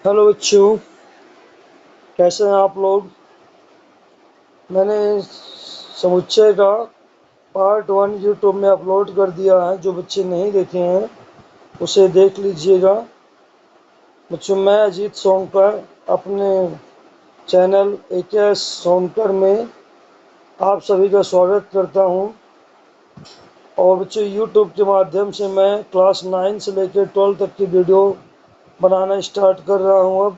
Hello बच्चों, कैसे हैं आप लोग। मैंने समुच्चय का पार्ट 1 यूट्यूब में अपलोड कर दिया है। जो बच्चे नहीं देखे हैं उसे देख लीजिएगा। बच्चों, मैं अजीत सोनकर अपने चैनल AKS सोनकर में आप सभी का स्वागत करता हूं। और बच्चों, यूट्यूब के माध्यम से मैं क्लास 9 से लेकर 12 तक की वीडियो बनाना स्टार्ट कर रहा हूं। अब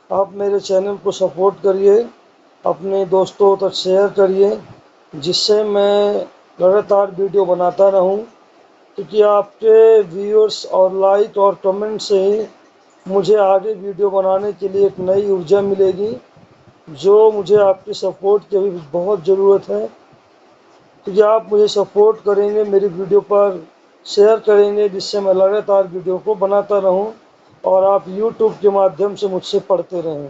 आप मेरे चैनल को सपोर्ट करिए, अपने दोस्तों तक शेयर करिए, जिससे मैं लगातार वीडियो बनाता रहूं। क्योंकि आपके व्यूअर्स और लाइक और कमेंट से ही मुझे आगे वीडियो बनाने के लिए एक नई ऊर्जा मिलेगी, जो मुझे आपकी सपोर्ट की भी बहुत ज़रूरत है। क्योंकि आप मुझे सपोर्ट करेंगे, मेरी वीडियो पर शेयर करेंगे, जिससे मैं लगातार वीडियो को बनाता रहूं और आप यूट्यूब के माध्यम से मुझसे पढ़ते रहें।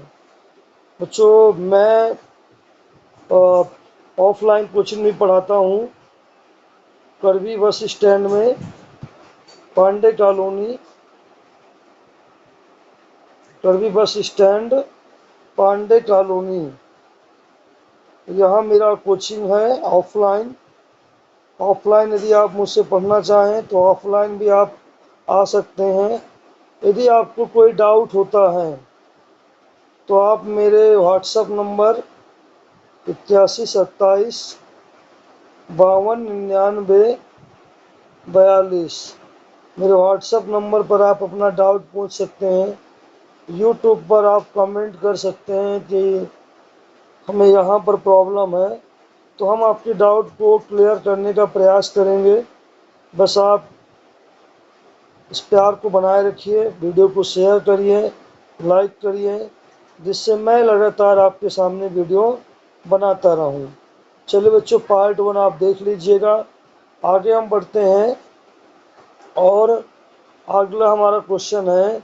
बच्चों, मैं ऑफलाइन कोचिंग भी पढ़ाता हूँ, करवी बस स्टैंड में, पांडे कॉलोनी, करवी बस स्टैंड, पांडे कॉलोनी। यहाँ मेरा कोचिंग है ऑफलाइन। ऑफलाइन यदि आप मुझसे पढ़ना चाहें तो ऑफलाइन भी आप आ सकते हैं। यदि आपको कोई डाउट होता है तो आप मेरे व्हाट्सएप नंबर 8127 5299 42 मेरे व्हाट्सएप नंबर पर आप अपना डाउट पूछ सकते हैं। यूट्यूब पर आप कमेंट कर सकते हैं कि हमें यहाँ पर प्रॉब्लम है, तो हम आपके डाउट को क्लियर करने का प्रयास करेंगे। बस आप इस प्यार को बनाए रखिए, वीडियो को शेयर करिए, लाइक करिए, जिससे मैं लगातार आपके सामने वीडियो बनाता रहूं। चलिए बच्चों, पार्ट 1 आप देख लीजिएगा। आगे हम बढ़ते हैं और अगला हमारा क्वेश्चन है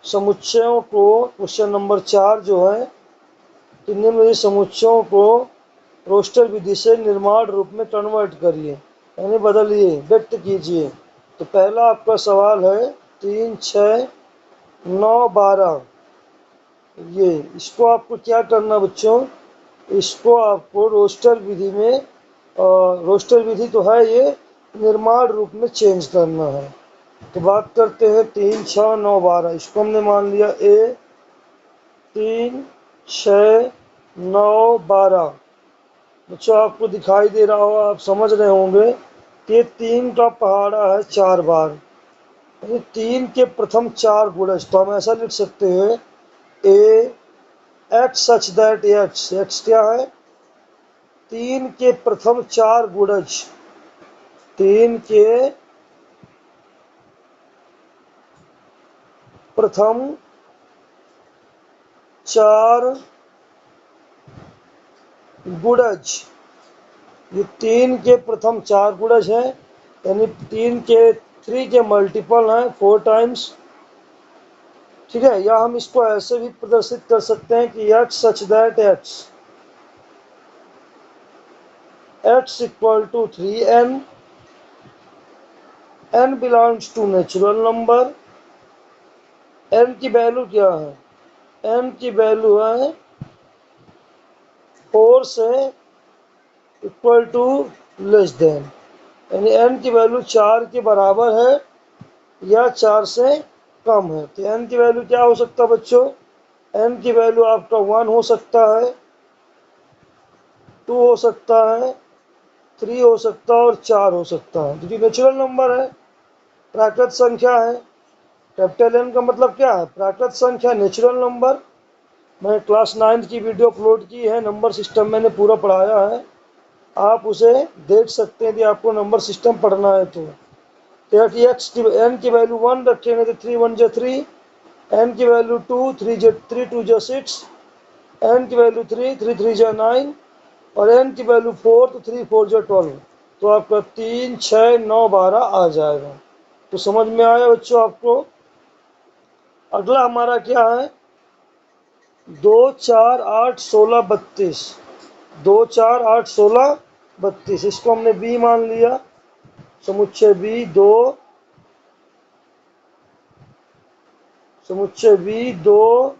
समुच्चयों को। क्वेश्चन नंबर 4 जो है, निम्न समुच्चयों को रोस्टर विधि से निर्माण रूप में कन्वर्ट करिए, यानी बदलिए, व्यक्त कीजिए। तो पहला आपका सवाल है 3, 6, 9, 12। ये इसको आपको क्या करना बच्चों, इसको आपको रोस्टर विधि में, रोस्टर विधि तो है ये, निर्माण रूप में चेंज करना है। तो बात करते हैं 3, 6, 9, 12। इसको हमने मान लिया A 3, 6, 9, 12। बच्चों, आपको दिखाई दे रहा होगा, आप समझ रहे होंगे कि ये 3 का पहाड़ा है 4 बार, यानी 3 के प्रथम 4 गुणज। तो हम ऐसा लिख सकते हैं A X such that x, X क्या है, 3 के प्रथम 4 गुणज, 3 के प्रथम 4 गुणज। ये 3 के प्रथम 4 गुणज है, यानी 3 के मल्टीपल हैं 4 टाइम्स। ठीक है, या हम इसको ऐसे भी प्रदर्शित कर सकते हैं कि x such that x, x equal to 3n, n belongs to natural number. n की वैल्यू क्या है, n की वैल्यू है 4 से इक्वल टू लेस देन, यानी n की वैल्यू 4 के बराबर है या 4 से कम है। तो n की वैल्यू क्या हो सकता है बच्चों, n की वैल्यू आपका 1 हो सकता है, 2 हो सकता है, 3 हो सकता है और 4 हो सकता है, क्योंकि नेचुरल नंबर है, प्राकृत संख्या है। कैपिटल N का मतलब क्या है, प्राकृत संख्या, नेचुरल नंबर। मैंने क्लास 9 की वीडियो अपलोड की है, नंबर सिस्टम मैंने पूरा पढ़ाया है, आप उसे देख सकते हैं यदि आपको नंबर सिस्टम पढ़ना है तो। एक्स की n की वैल्यू 1 रखेंगे तो 3 1 जा 3, n की वैल्यू 2, 3 2 जा 6, n की वैल्यू 3, 3 3 जा 9, और n की वैल्यू 4 तो 3 4 जा 12। तो आपका 3, 6, 9, 12 आ जाएगा। तो समझ में आया बच्चों आपको। अगला हमारा क्या है, 2 4 8 16 32। 2 4 8 16 32, इसको हमने बी मान लिया, समुच्चय बी। 2 समुच्चय बी 2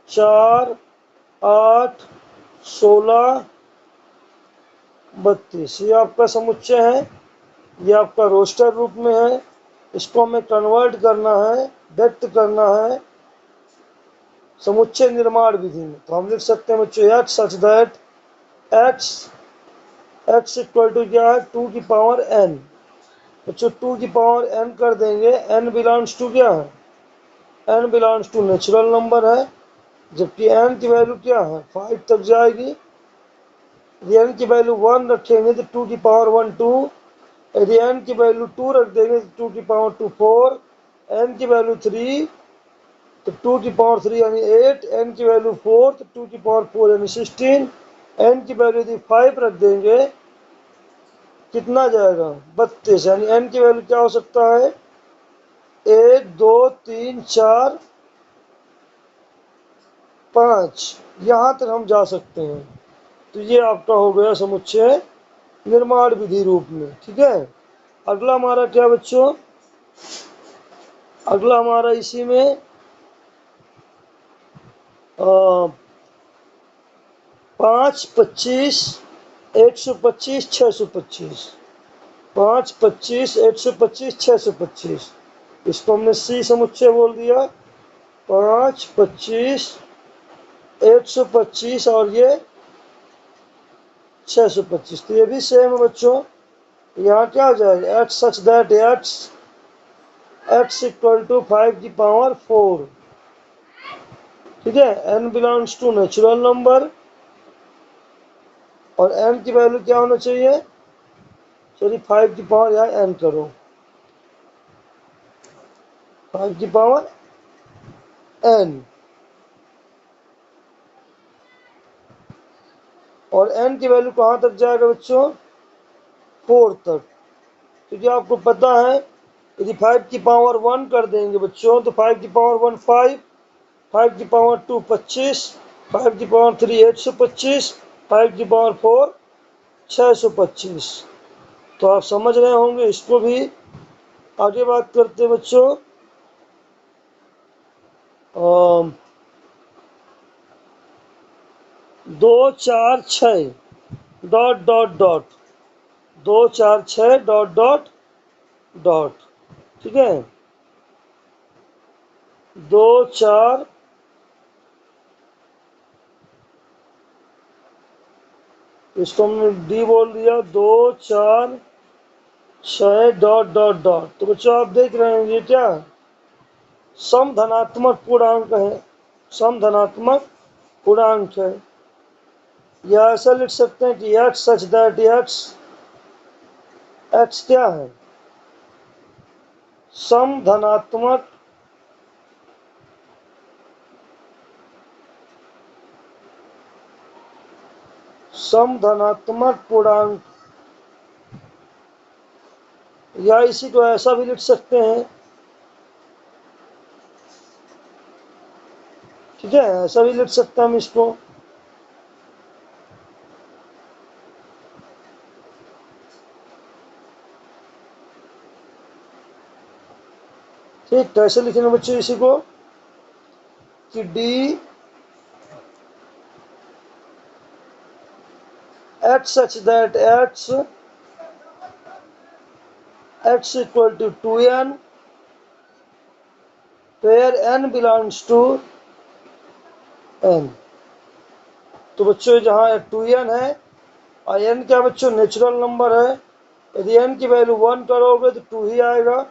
4 8 16 32, ये आपका समुच्चय है। ये आपका रोस्टर रूप में है। इसको हमें कन्वर्ट करना है, व्यक्त करना है समुच्चय निर्माण विधि में। तो हम लिख सकते हैं बच्चों H such that x x equal to क्या है 2 की पावर एन। बच्चों 2 की पावर एन कर देंगे। एन बिलोंग्स टू क्या है, n belongs to natural number है, जबकि एन की वैल्यू क्या है 5 तक जाएगी। यदि एन की वैल्यू 1 रखेंगे तो 2 की पावर 1 2। यदि एन की वैल्यू 2 रख देंगे तो 2 की पावर 2 4। एन की वैल्यू 3 तो 2 की पावर 3 यानी 8। एन की वैल्यू 4 तो 2 की पावर 4 यानी 16। एन की वैल्यू यदि 5 रख देंगे कितना जाएगा 32, यानी एन की वैल्यू क्या हो सकता है 1 2 3 4 5, यहाँ तक हम जा सकते हैं। तो ये आपका हो गया समुच्चय निर्माण विधि रूप में। ठीक है, अगला हमारा क्या बच्चों, अगला हमारा इसी में 5 25 125 625, 5 25 125 625, इसको हमने सी समुच्चय बोल दिया। 5 25 125 और ये 625, तो ये भी सेम है बच्चों। यहाँ क्या हो जाएगा x such that x equal to 5 की पावर 4। ठीक है, n belongs to natural number और एन की वैल्यू क्या होना चाहिए, चलिए 5 की पावर यहाँ एन करो, 5 की पावर एन, और एन की वैल्यू कहाँ तक जाएगा बच्चों 4 तक। क्योंकि आपको पता है यदि 5 की पावर 1 कर देंगे बच्चों तो 5 की पावर 1 5, 5 की पावर 2 25, 5 की पावर 3 825, 5 की पावर 4 625। तो आप समझ रहे होंगे इसको भी। आगे बात करते हैं बच्चों, 2 4 6 dot dot dot, 2 4 6 dot dot dot. ठीक है, 2 4 इसको हमने डी बोल दिया, 2 4 6 डॉट डॉट डॉट। तो बच्चों आप देख रहे हैं ये क्या है, सम धनात्मक पूर्णांक है, सम धनात्मक पूर्णांक है। या ऐसा लिख सकते हैं कि x such that x, X क्या है सम धनात्मक सम धनात्मक पूर्णांक। या इसी को ऐसा भी लिख सकते हैं, ठीक है, ऐसा भी लिख सकते हैं हम इसको। ठीक, कैसे लिखेंगे बच्चों इसी को कि D x such that x x equal to 2n where n belongs to n। तो बच्चों जहाँ 2n है और n क्या बच्चों नेचुरल नंबर है, यदि n की वैल्यू 1 करोगे तो 2 ही आएगा।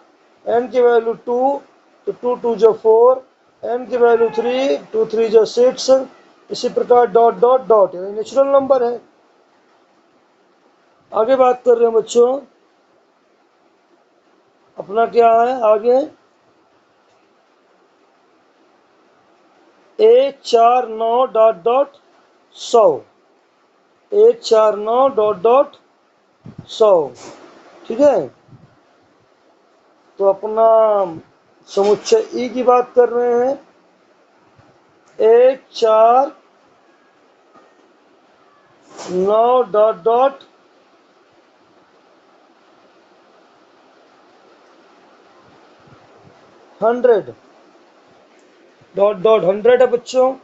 n की वैल्यू 2 तो 2 2 जो 4, n की वैल्यू 3 2 3 जो 6, इसी प्रकार डॉट डॉट डॉट, यानी नेचुरल नंबर है। आगे बात कर रहे हैं बच्चों, अपना क्या है आगे 149 डॉट डॉट 100, 149 डॉट डॉट 100। ठीक है, तो अपना समुच्चय ई की बात कर रहे हैं, 149 डॉट डॉट 100 डॉट डॉट 100 है बच्चों।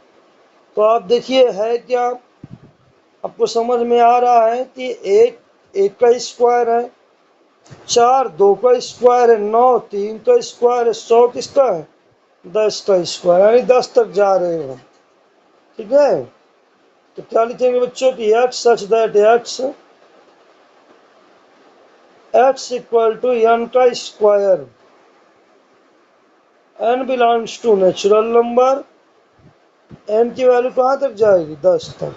तो आप देखिए है क्या, आपको समझ में आ रहा है कि एक का स्क्वायर है, 4 2 का स्क्वायर है, 9 3 का स्क्वायर है, 100 किसका है, 10 का स्क्वायर, यानी 10 तक जा रहे हैं। ठीक है, तो क्या लिखेंगे बच्चों कि x such that x equal to N का square, N belongs to natural number, N की वैल्यू कहाँ तक जाएगी, 10 तक,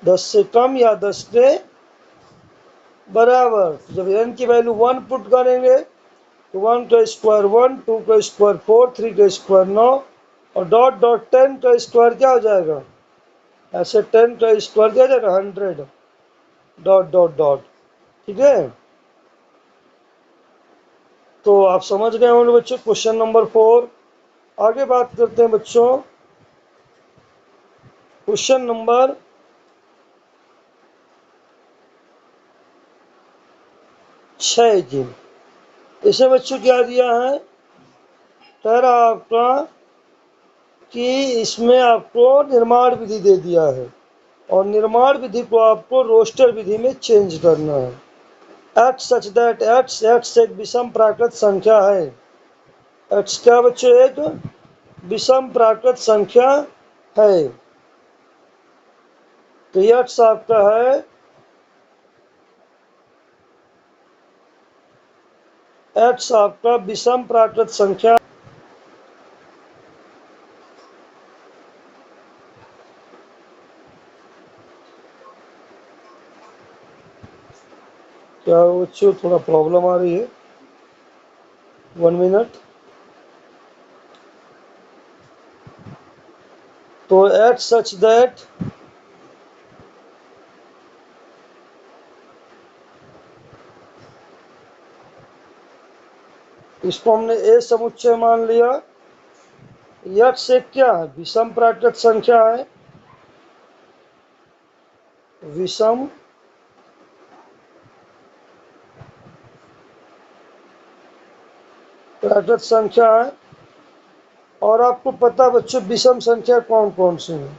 10 से कम या 10 के बराबर। जब एन की वैल्यू 1 पुट करेंगे तो 1 का स्क्वायर 1, 2 का स्क्वायर 4, 3 का स्क्वायर 9 और डॉट डॉट 10 का स्क्वायर क्या हो जाएगा, ऐसे 10 का स्क्वायर क्या हो जाएगा 100 डॉट डॉट डॉट। ठीक है, तो आप समझ गए होंगे बच्चों क्वेश्चन नंबर 4। आगे बात करते हैं बच्चों क्वेश्चन नंबर 6 की। इसे बच्चों क्या दिया है, कह रहा आपका कि इसमें आपको निर्माण विधि दे दिया है और निर्माण विधि को आपको रोस्टर विधि में चेंज करना है। एक्स सच दैट एक्स एक विषम प्राकृत संख्या है। एक्स क्या बच्चों, एक विषम प्राकृत संख्या है। तो एक्स आपका है एक्स आपका विषम प्राकृत संख्या, क्या बच्चों थोड़ा प्रॉब्लम आ रही है, 1 मिनट। तो एक्स सच दैट इसको हमने ए समुच्चय मान लिया। एक्स एक क्या है, विषम प्राकृत संख्या है, विषम प्राकृत संख्या है। और आपको पता बच्चों विषम संख्या कौन कौन सी है,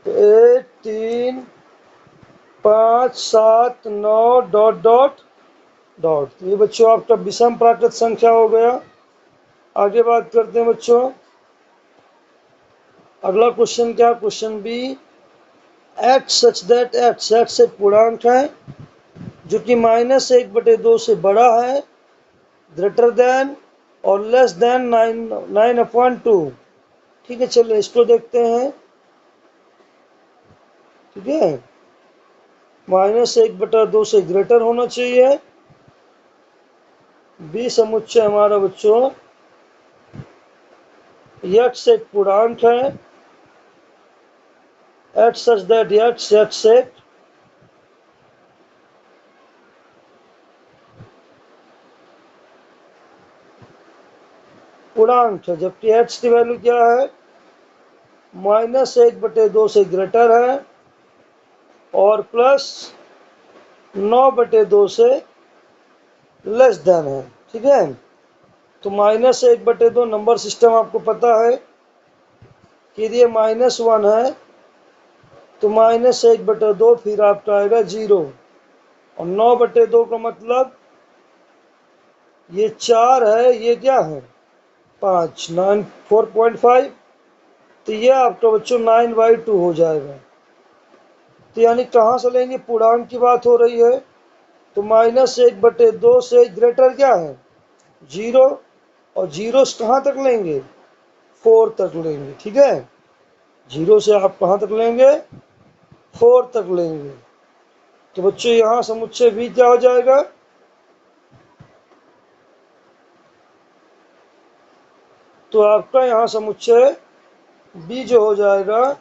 तो 1 3 5 7 9 डॉट डॉट डॉट। तो ये बच्चों आपका विषम प्राकृत संख्या हो गया। आगे बात करते हैं बच्चों, अगला क्वेश्चन क्या, question B, x such that x एक पूर्णांक है जो कि -1/2 से बड़ा है, ग्रेटर देन और लेस देन 9/2। ठीक है, चलिए इसको देखते हैं। ठीक है, -1/2 से ग्रेटर होना चाहिए। बी समुच्चय हमारा बच्चों एक्स एक पूर्णांक है, एक्स सच दैट एक्स एक पूर्णांक है, जबकि एक्स की वैल्यू क्या है, -1/2 से ग्रेटर है और +9/2 से लेस देन है। ठीक है, तो -1/2 नंबर सिस्टम आपको पता है कि यदि ये -1 है तो -1/2 फिर आपका आएगा 0 और 9/2 का मतलब ये 4 है, ये क्या है 5, 9 4.5, तो ये आपका बच्चों 9/2 हो जाएगा। तो यानी कहाँ से लेंगे, पूर्णांक की बात हो रही है, तो -1/2 से ग्रेटर क्या है 0 और 0 से कहाँ तक लेंगे 4 तक लेंगे। ठीक है, 0 से आप कहाँ तक लेंगे 4 तक लेंगे। तो बच्चों यहाँ समुच्चय भी क्या हो जाएगा, तो आपका यहाँ समुच्चय बी जो हो जाएगा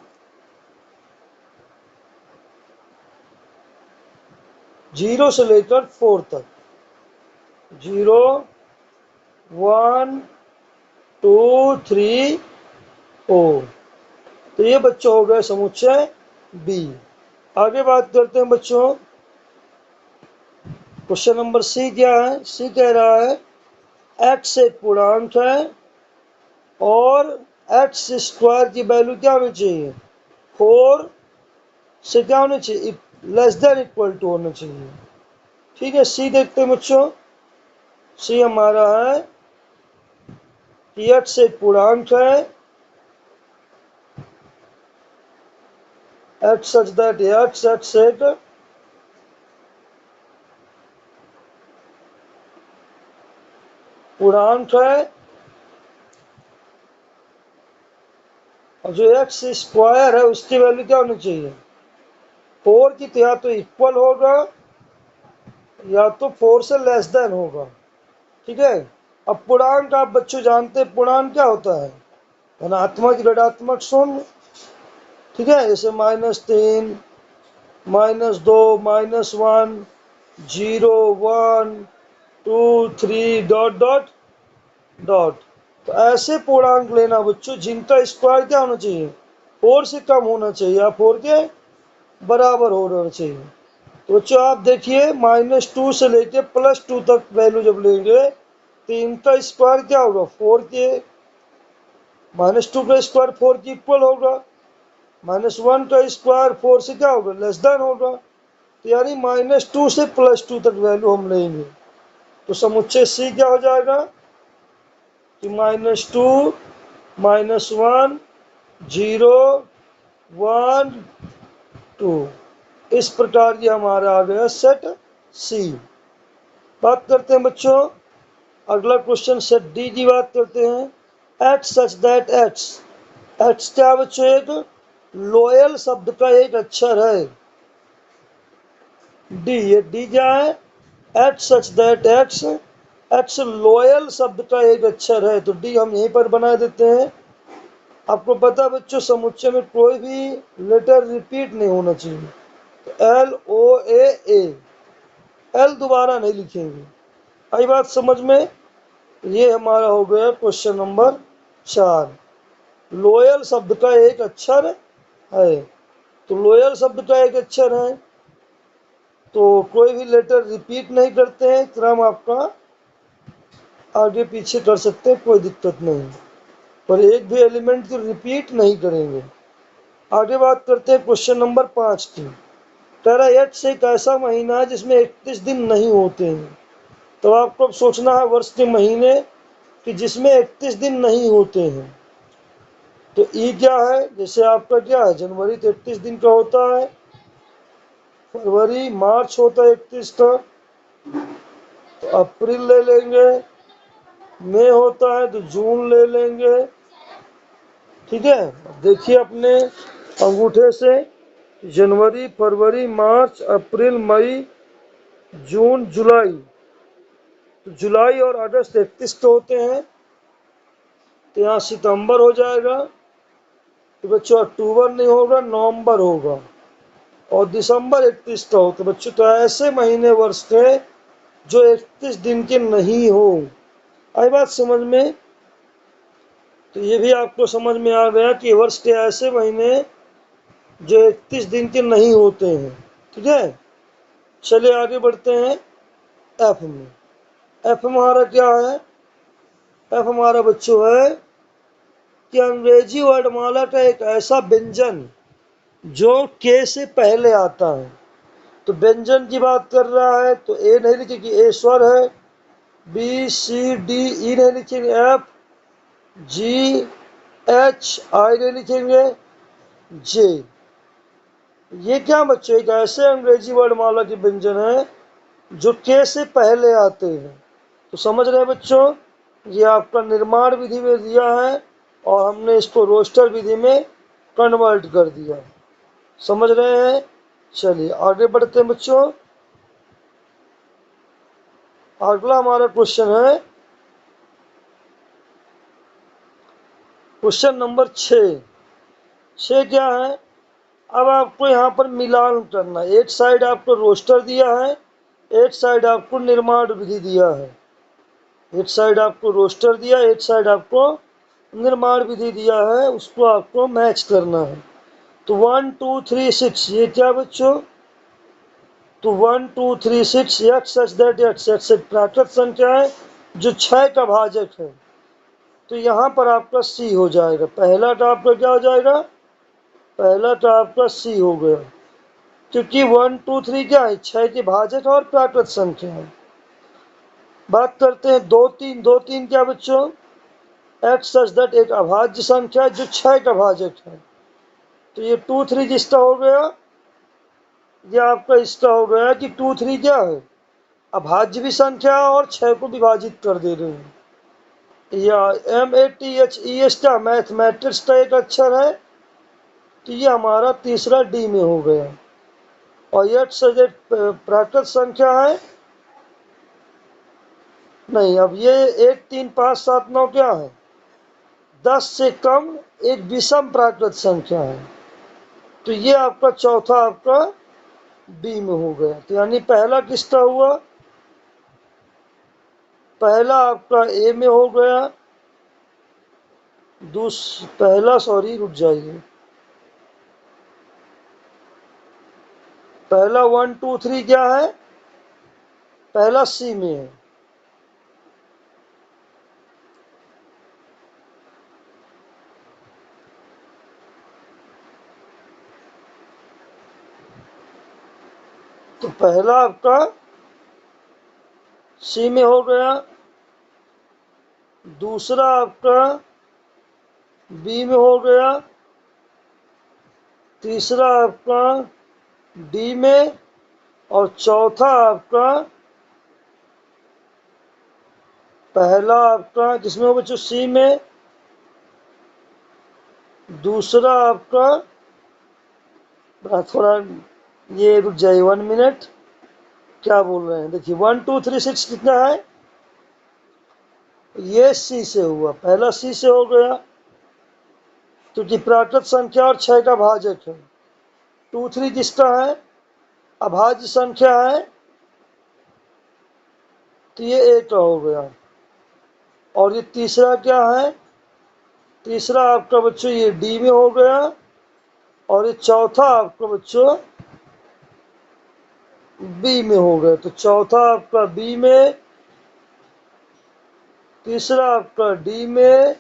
0 से लेकर 4 तक, 0 1 2 3 4। तो ये बच्चों हो गए समुच्चय बी। आगे बात करते हैं बच्चों, क्वेश्चन नंबर सी क्या है, सी कह रहा है x एक पूर्णांक है और एक्स स्क्वायर की वैल्यू क्या होनी चाहिए, 4 से क्या होना चाहिए, लेस देन इक्वल टू होना चाहिए। ठीक है, सी देखते हैं बच्चों। सी हमारा है कि एक्स एक पूर्णांक है, एक्स सच दैट एक्स एक पूर्णांक है और जो एक्स स्क्वायर है उसकी वैल्यू क्या होनी चाहिए, 4 की तो या तो इक्वल होगा या तो 4 से लेस देन होगा। ठीक है, अब पूर्णांक आप बच्चों जानते हैं पूर्णांक क्या होता है, धनात्मक ऋणात्मक शून्य। ठीक है, जैसे -3, -2, -1, 0, 1, 2, 3 डॉट डॉट डॉट। तो ऐसे पूर्णांक लेना बच्चों जिनका स्क्वायर क्या होना चाहिए, 4 से कम होना चाहिए या 4 के बराबर होना चाहिए। तो बच्चों आप देखिए -2 से लेके +2 तक वैल्यू जब लेंगे तो इनका स्क्वायर क्या होगा, 4 के, -2 का स्क्वायर 4 के इक्वल होगा, -1 का स्क्वायर 4 से क्या होगा, लेस देन होगा। तो यानी -2 से +2 तक वैल्यू हम लेंगे। तो समुच्चय सी क्या हो जाएगा कि -2, -1, 0, 1, 2। इस प्रकार ये हमारा आ गया सेट सी। बात करते हैं बच्चों अगला क्वेश्चन सेट डी की बात करते हैं। एट सच दैट एट्स, एट्स क्या बच्चों, एक लोयल शब्द का एक अक्षर है। डी, ये डी क्या है, at such that x, x loyal शब्द का एक अक्षर है, तो डी हम यहीं पर बना देते हैं। आपको पता बच्चों समुच्चय में कोई भी लेटर रिपीट नहीं होना चाहिए, तो LOAA, एल दोबारा नहीं लिखेंगे। आई बात समझ में। ये हमारा हो गया क्वेश्चन नंबर 4। लोयल शब्द का एक अक्षर है, तो लोयल शब्द का एक अक्षर है तो कोई भी लेटर रिपीट नहीं करते हैं, क्रम आपका आगे पीछे कर सकते हैं, कोई दिक्कत नहीं, पर एक भी एलिमेंट को रिपीट नहीं करेंगे। आगे बात करते हैं क्वेश्चन नंबर 5 की। कह रहा है एक्स एक ऐसा महीना है जिसमें 31 दिन नहीं होते हैं। तो आपको अब सोचना है वर्ष के महीने कि जिसमें 31 दिन नहीं होते हैं। तो ई क्या है, जैसे आपका क्या है, जनवरी 31 दिन का होता है, फरवरी मार्च होता है 31 का, तो अप्रैल ले लेंगे, मई होता है तो जून ले लेंगे। ठीक है, देखिए अपने अंगूठे से, जनवरी, फरवरी, मार्च, अप्रैल, मई, जून, जुलाई। तो जुलाई और अगस्त 31 के होते हैं, तो यहाँ सितंबर हो जाएगा, तो बच्चों अक्टूबर नहीं होगा, नवंबर होगा, और दिसंबर 31 का हो। तो बच्चों तो ऐसे महीने वर्ष के जो 31 दिन के नहीं हो। आई बात समझ में। तो ये भी आपको समझ में आ गया कि वर्ष के ऐसे महीने जो 31 दिन के नहीं होते हैं। ठीक है, चलिए आगे बढ़ते हैं एफ में। एफ हमारा क्या है, एफ हमारा बच्चों है कि अंग्रेजी वर्णमाला का एक ऐसा व्यंजन जो के से पहले आता है। तो व्यंजन की बात कर रहा है तो ए नहीं लिखेगी, ए स्वर है, बी सी डी ई नहीं लिखेंगे, एफ जी एच आई नहीं लिखेंगे, जे। ये क्या बच्चों, एक ऐसे अंग्रेजी वर्णमाला के व्यंजन है जो के से पहले आते हैं। तो समझ रहे हैं बच्चों, ये आपका निर्माण विधि में दिया है और हमने इसको रोस्टर विधि में कन्वर्ट कर दिया। समझ रहे हैं। चलिए आगे बढ़ते हैं बच्चों। अगला हमारा क्वेश्चन है क्वेश्चन नंबर 6। क्या है, अब आपको यहाँ पर मिलान करना है। एक साइड आपको रोस्टर दिया है, एक साइड आपको निर्माण विधि दिया है। एक साइड आपको रोस्टर दिया, एक साइड आपको निर्माण विधि दिया है, उसको आपको मैच करना है। तो 1 2 3 6 ये क्या बच्चों, तो 1 2 3 6 x such that x, x एक प्राकृत संख्या है जो 6 का भाजक है। तो यहाँ पर आपका सी हो जाएगा। पहला तो आपका क्या हो जाएगा? पहला तो आपका सी हो गया, क्योंकि 1 2 3 क्या है? 6 के भाजक और प्राकृत संख्या है। बात करते हैं 2 3। 2 3 क्या बच्चों? एक्स सच दैट एक अभाज्य संख्या जो 6 का भाजक है। तो ये 2 3 जिसका हो गया, ये आपका इसका हो गया कि 2 3 क्या है? अभाज्य भी संख्या और 6 को विभाजित कर दे रहे हैं। या MATHES का मैथमेटिक्स का एक अक्षर है, तो ये हमारा तीसरा डी में हो गया। और यह सजेट प्राकृत संख्या है नहीं। अब ये 1 3 5 7 9 क्या है? 10 से कम एक विषम प्राकृत संख्या है। तो ये आपका चौथा आपका बी में हो गया। तो यानी पहला किसका हुआ? पहला आपका ए में हो गया। पहला सॉरी रुक जाइए, पहला 1 2 3 क्या है? पहला सी में है। तो पहला आपका सी में हो गया, दूसरा आपका बी में हो गया, तीसरा आपका डी में, और चौथा आपका पहला आपका किसमें हो बच्चों? सी में, दूसरा आपका थोड़ा ये रुक जाइए 1 मिनट, क्या बोल रहे हैं? देखिए 1 2 3 6 कितना है? ये सी से हुआ, पहला सी से हो गया क्योंकि प्राकृत संख्या और 6 का भाजक है। 2 3 किसका है? अभाज्य संख्या है, तो ये ए का हो गया। और ये तीसरा क्या है? तीसरा आपका बच्चों ये डी में हो गया। और ये चौथा आपका बच्चों बी में हो गया। तो चौथा आपका बी में, तीसरा आपका डी में,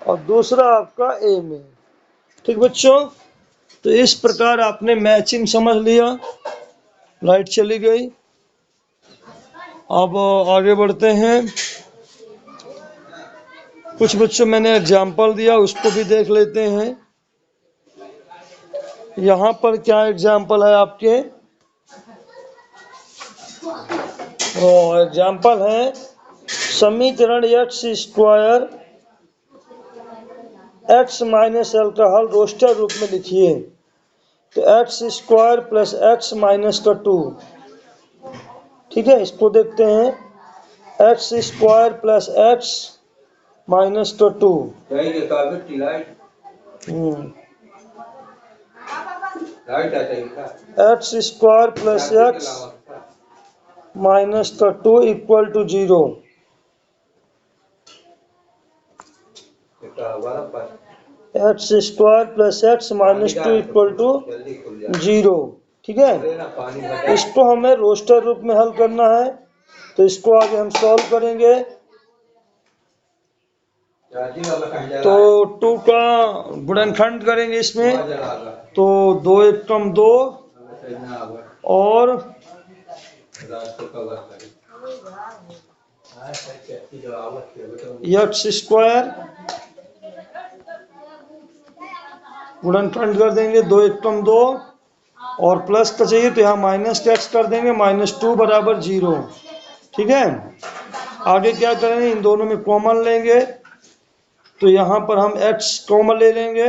और दूसरा आपका ए में। ठीक बच्चों, तो इस प्रकार आपने मैचिंग समझ लिया। लाइट चली गई। अब आगे बढ़ते हैं। कुछ बच्चों मैंने एग्जाम्पल दिया, उसको भी देख लेते हैं। यहाँ पर क्या एग्जाम्पल है आपके? एग्जाम्पल है समीकरण x square x minus L का हल रोस्टर रूप में लिखिए। तो x square plus x minus का 2। ठीक है, इसको देखते हैं। X square plus x minus का 2। X square plus x minus का 2 equal to 0। X square plus x minus 2 equal to 0। ठीक है, इसको हमें रोस्टर रूप में हल करना है। तो इसको आगे हम सॉल्व करेंगे। तो 2 का गुणनखंड करेंगे इसमें। तो 2 1 कम 2 और एक्स स्क्वायर गुणनखंड कर देंगे। 2 1 कम 2 और प्लस का चाहिए तो यहाँ माइनस एक्स कर देंगे। -2 बराबर 0। ठीक है, आगे क्या करेंगे? इन दोनों में कॉमन लेंगे। तो यहाँ पर हम x कॉमन ले लेंगे।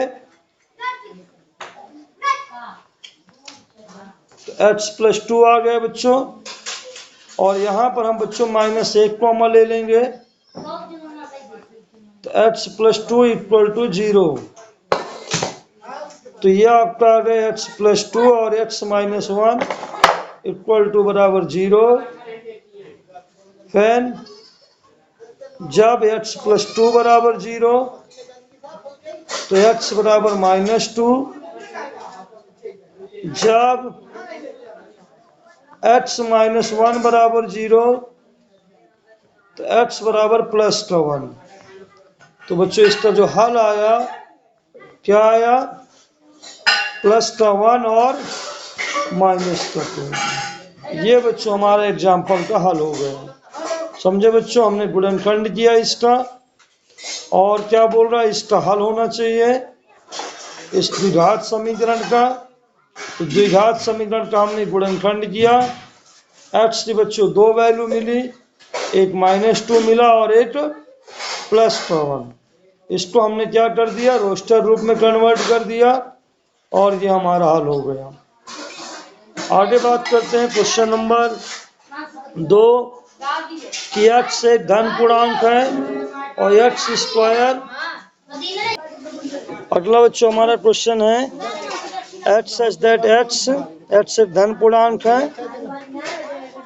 तो x प्लस 2 आ गया बच्चों। और यहाँ पर हम बच्चों -1 कॉमन ले लेंगे। तो x प्लस 2 इक्वल टू 0। तो ये आपका आ गया x प्लस 2 और x माइनस 1 इक्वल टू बराबर 0। फिर जब x प्लस 2 बराबर 0 तो x बराबर -2। जब x माइनस 1 बराबर 0 तो x बराबर प्लस का 1। तो बच्चों इसका जो हल आया क्या आया, प्लस का 1 और माइनस का 2। ये बच्चों हमारा एग्जाम्पल का हल हो गया। समझे बच्चों, हमने गुणनखंड किया इसका, और क्या बोल रहा है, इसका हल होना चाहिए इस द्विघात समीकरण का। तो द्विघात समीकरण का हमने गुणनखंड किया। x की बच्चों दो वैल्यू मिली, एक -2 मिला और एक प्लस का 1। इसको हमने क्या कर दिया, रोस्टर रूप में कन्वर्ट कर दिया, और ये हमारा हल हो गया। आगे बात करते हैं क्वेश्चन नंबर 2 कि x एक धन पूर्णांक है और x स्क्वायर। अगला बच्चों हमारा क्वेश्चन है x सच दैट x एक धन पूर्णांक है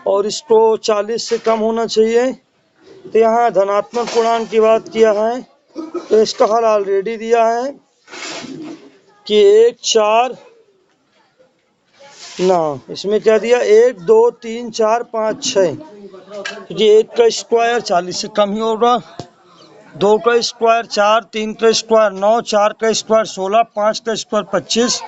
और इसको 40 से कम होना चाहिए। तो यहाँ धनात्मक पूर्णांक की बात किया है, तो इसका हल ऑलरेडी दिया है कि 1 4 ना, इसमें क्या दिया 1 2 3 4 5 6, क्योंकि 1 का स्क्वायर 40 से कम ही होगा, 2 का स्क्वायर 4, 3 का स्क्वायर 9, 4 का स्क्वायर 16, 5 का स्क्वायर 25,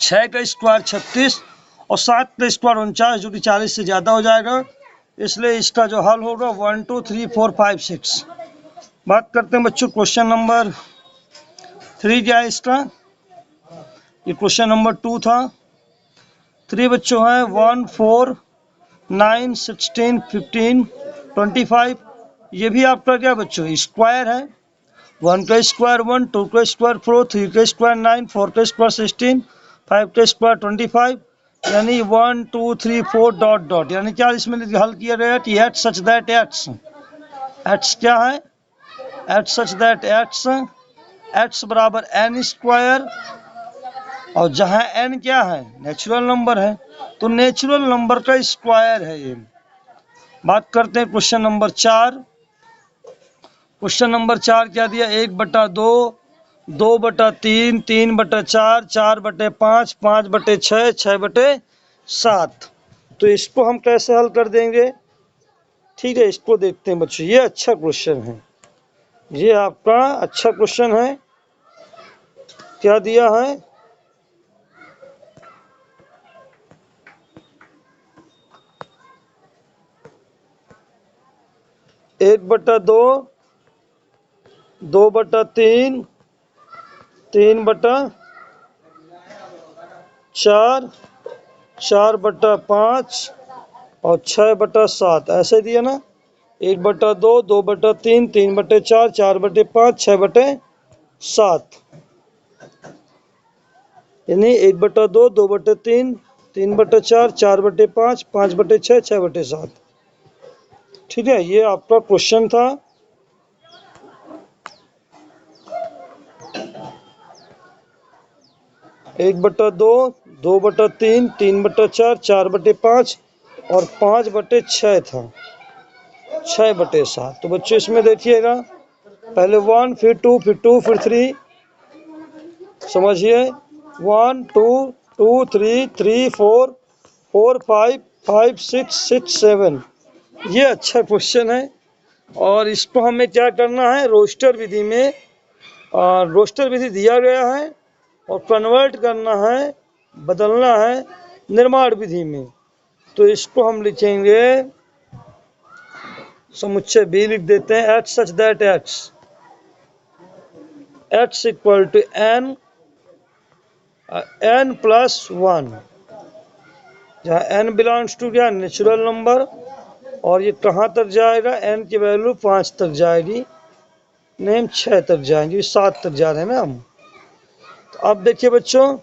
6 का स्क्वायर 36 और 7 का स्क्वायर 49, जो कि 40 से ज़्यादा हो जाएगा। इसलिए इसका जो हल होगा 1 2 3 4 5 6। बात करते हैं बच्चों क्वेश्चन नंबर 3 क्या है इसका। ये क्वेश्चन नंबर 2 था। 3 बच्चों है 1 4 9 16 15 25। ये भी आपका क्या बच्चों स्क्वायर है। 1 का स्क्वायर 1, 2 का स्क्वायर 4, 3 का स्क्वायर 9, 4 का स्क्वायर 16, 5 का स्क्वायर 25, यानी 1 2 3 4 डॉट डॉट, यानी क्या इसमें हल किया गया कि x सच दैट x क्या है, x सच दैट x बराबर n स्क्वायर, और जहां n क्या है नेचुरल नंबर है, तो नेचुरल नंबर का स्क्वायर है ये। बात करते हैं क्वेश्चन नंबर 4। क्वेश्चन नंबर 4 क्या दिया, 1/2, 2/3, 3/4, 4/5, 5/6, 6/7। तो इसको हम कैसे हल कर देंगे, ठीक है, इसको देखते हैं बच्चों। ये अच्छा क्वेश्चन है, ये आपका अच्छा क्वेश्चन है। क्या दिया है, एक बटा दो, 2/3, 3/4, 4/5 और 6/7 ऐसे दिया ना। 1/2, 2/3, 3/4, 4/5, 6/7, यानी 1/2, 2/3, 3/4, 4/5, 5/6, 6/7। ठीक है, ये आपका क्वेश्चन था। एक बटा दो, 2/3, 3/4, 4/5 और 5/6 था, 6/7। तो बच्चों इसमें देखिएगा, पहले 1 फिर 2 फिर 2 फिर 3, समझिए 1 2 2 3 3 4 4 5 5 6 6 7। ये अच्छा क्वेश्चन है, और इसको हमें क्या करना है, रोस्टर विधि में, रोस्टर विधि दिया गया है और कन्वर्ट करना है, बदलना है निर्माण विधि में। तो इसको हम लिखेंगे, समुच्चय बी लिख देते हैं, x such that x equal to n n+1, जहाँ n बिलोंग्स टू क्या नेचुरल नंबर, और ये कहाँ तक जाएगा, n की वैल्यू 5 तक जाएगी, नहीं हम 6 तक जाएंगे, 7 तक जा रहे हैं ना हम। तो अब देखिए बच्चों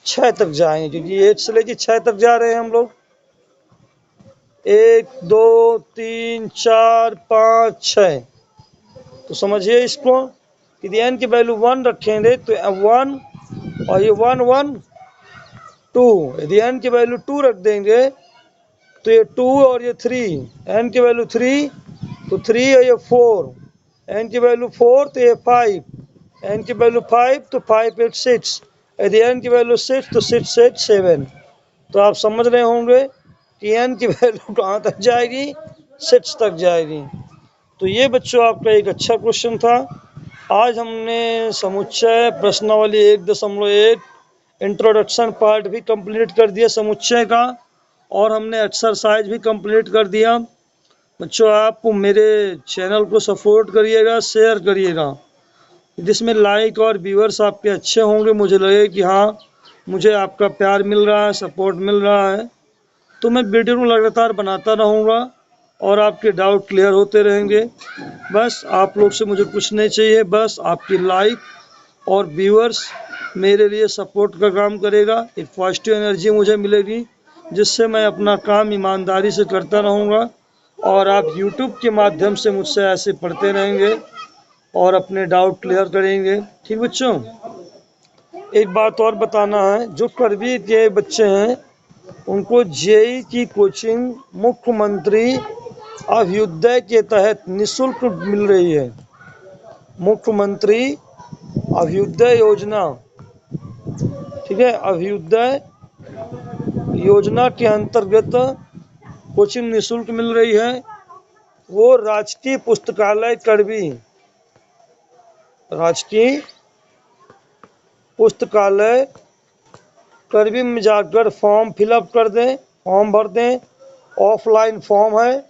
6 तक जाएंगे, क्योंकि 1 से लेके 6 तक जा रहे हैं हम लोग। 1 2 3 4 5 6। तो समझिए इसको, यदि n की वैल्यू 1 रखेंगे तो 1 और ये 1 1 2, यदि n की वैल्यू 2 रख देंगे तो ये 2 और ये 3, n की वैल्यू 3 तो 3 और ये 4, n की वैल्यू 4 तो ये 5, n की वैल्यू 5 तो 5 8 6, यदि n की वैल्यू 6 तो 6 8 7। तो आप समझ रहे होंगे TN की वैल्यू कहाँ तक जाएगी, 6 तक जाएगी। तो ये बच्चों आपका एक अच्छा क्वेश्चन था। आज हमने समुच्चय प्रश्नावली 1.1 इंट्रोडक्शन पार्ट भी कंप्लीट कर दिया समुच्चय का, और हमने एक्सरसाइज भी कंप्लीट कर दिया। बच्चों आप मेरे चैनल को सपोर्ट करिएगा, शेयर करिएगा, जिसमें लाइक और व्यूअर्स आपके अच्छे होंगे, मुझे लगे कि हाँ मुझे आपका प्यार मिल रहा है, सपोर्ट मिल रहा है, तो मैं वीडियो को लगातार बनाता रहूँगा और आपके डाउट क्लियर होते रहेंगे। बस आप लोग से मुझे कुछ नहीं चाहिए, बस आपकी लाइक और व्यूअर्स मेरे लिए सपोर्ट का काम करेगा, एक पॉजिटिव एनर्जी मुझे मिलेगी, जिससे मैं अपना काम ईमानदारी से करता रहूँगा और आप यूट्यूब के माध्यम से मुझसे ऐसे पढ़ते रहेंगे और अपने डाउट क्लियर करेंगे। ठीक बच्चों, एक बात और बताना है, जो करवी के बच्चे हैं उनको जेई की कोचिंग मुख्यमंत्री अभ्युदय के तहत निःशुल्क मिल रही है। मुख्यमंत्री अभ्युदय योजना, ठीक है, अभ्युदय योजना के अंतर्गत कोचिंग निःशुल्क मिल रही है। वो राजकीय पुस्तकालय करवी, राजकीय पुस्तकालय करवी में जाकर फॉर्म फिलअप कर दें, फॉर्म भर दें। ऑफलाइन फॉर्म है,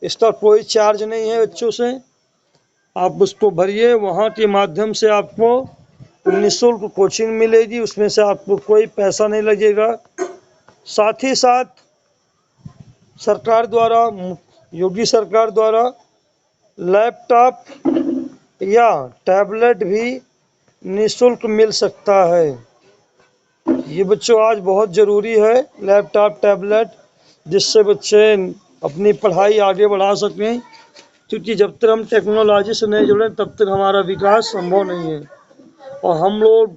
इसका कोई चार्ज नहीं है बच्चों से, आप उसको भरिए, वहाँ के माध्यम से आपको निःशुल्क कोचिंग मिलेगी, उसमें से आपको कोई पैसा नहीं लगेगा। साथ ही साथ सरकार द्वारा, योगी सरकार द्वारा लैपटॉप या टैबलेट भी निःशुल्क मिल सकता है। ये बच्चों आज बहुत ज़रूरी है लैपटॉप टैबलेट, जिससे बच्चे अपनी पढ़ाई आगे बढ़ा सकें, क्योंकि जब तक हम टेक्नोलॉजी से नहीं जुड़े तब तक हमारा विकास संभव नहीं है, और हम लोग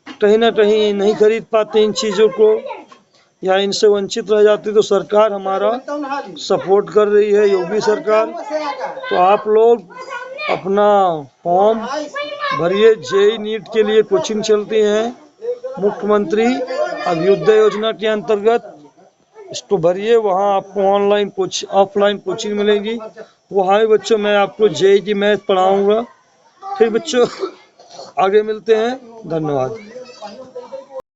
कहीं ना कहीं नहीं खरीद पाते इन चीज़ों को या इनसे वंचित रह जाते, तो सरकार हमारा सपोर्ट कर रही है, योगी सरकार। तो आप लोग अपना फॉर्म भरिए, जेई नीट के लिए कोचिंग चलती है मुख्यमंत्री अभ्युदय योजना के अंतर्गत, इसको भरिए, वहाँ आपको ऑनलाइन ऑफलाइन कोचिंग मिलेगी। वहाँ भी बच्चों मैं आपको जेई की मैथ पढ़ाऊँगा। फिर बच्चों आगे मिलते हैं, धन्यवाद।